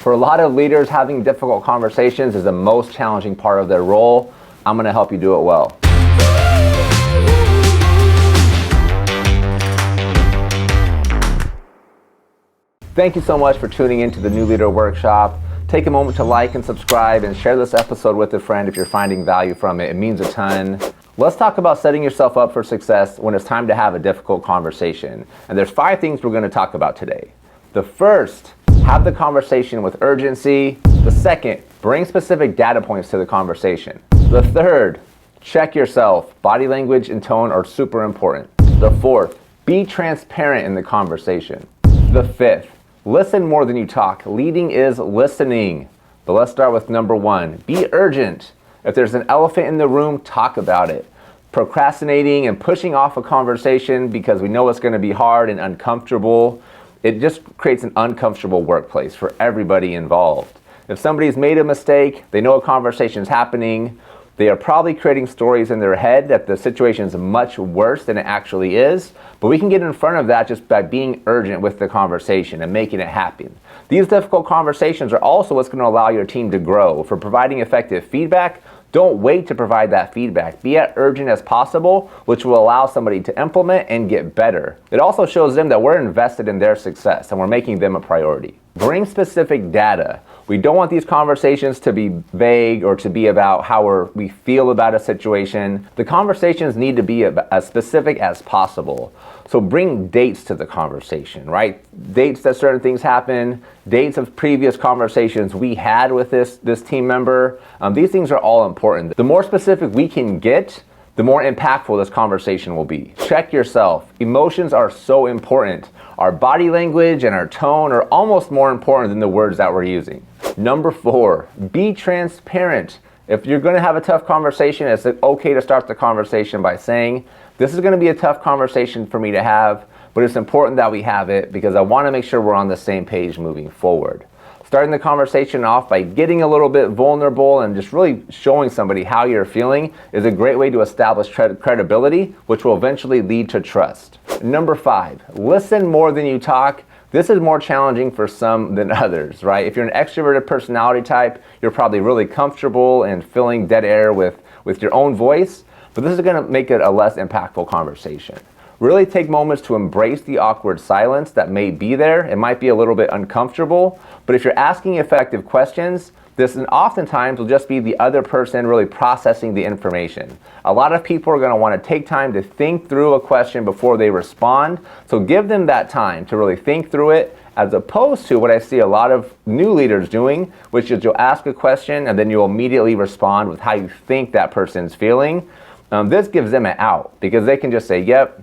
For a lot of leaders, having difficult conversations is the most challenging part of their role. I'm going to help you do it well. Thank you so much for tuning into the New Leader Workshop. Take a moment to like and subscribe and share this episode with a friend if you're finding value from it. It means a ton. Let's talk about setting yourself up for success when it's time to have a difficult conversation. And there's 5 things we're going to talk about today. The first, have the conversation with urgency. The second, bring specific data points to the conversation. The third, check yourself. Body language and tone are super important. The fourth, be transparent in the conversation. The fifth, listen more than you talk. Leading is listening. But let's start with number 1. Be urgent. If there's an elephant in the room, talk about it. Procrastinating and pushing off a conversation because we know it's going to be hard and uncomfortable, it just creates an uncomfortable workplace for everybody involved. If somebody's made a mistake, they know a conversation's happening, they are probably creating stories in their head that the situation is much worse than it actually is, but we can get in front of that just by being urgent with the conversation and making it happen. These difficult conversations are also what's going to allow your team to grow. For providing effective feedback, don't wait to provide that feedback. Be as urgent as possible, which will allow somebody to implement and get better. It also shows them that we're invested in their success and we're making them a priority. Bring specific data. We don't want these conversations to be vague or to be about how we feel about a situation. The conversations need to be as specific as possible. So bring dates to the conversation, right? Dates that certain things happen, dates of previous conversations we had with this team member. These things are all important. The more specific we can get, the more impactful this conversation will be. Check yourself. Emotions are so important. Our body language and our tone are almost more important than the words that we're using. Number 4, be transparent. If you're going to have a tough conversation, it's okay to start the conversation by saying, this is going to be a tough conversation for me to have, but it's important that we have it because I want to make sure we're on the same page moving forward. Starting the conversation off by getting a little bit vulnerable and just really showing somebody how you're feeling is a great way to establish credibility, which will eventually lead to trust. Number 5, listen more than you talk. This is more challenging for some than others, right? If you're an extroverted personality type, you're probably really comfortable and filling dead air with your own voice, but this is going to make it a less impactful conversation. Really take moments to embrace the awkward silence that may be there. It might be a little bit uncomfortable, but if you're asking effective questions, this oftentimes will just be the other person really processing the information. A lot of people are going to want to take time to think through a question before they respond, so give them that time to really think through it, as opposed to what I see a lot of new leaders doing, which is you'll ask a question and then you'll immediately respond with how you think that person's feeling. This gives them an out because they can just say, yep,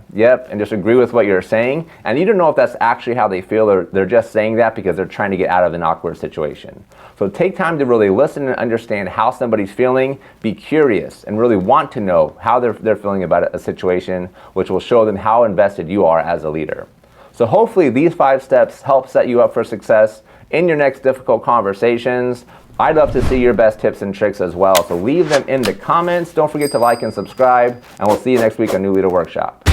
and just agree with what you're saying. And you don't know if that's actually how they feel or they're just saying that because they're trying to get out of an awkward situation. So take time to really listen and understand how somebody's feeling, be curious, and really want to know how they're feeling about a situation, which will show them how invested you are as a leader. So hopefully these 5 steps help set you up for success in your next difficult conversations. I'd love to see your best tips and tricks as well. So leave them in the comments. Don't forget to like and subscribe, and we'll see you next week on New Leader Workshop.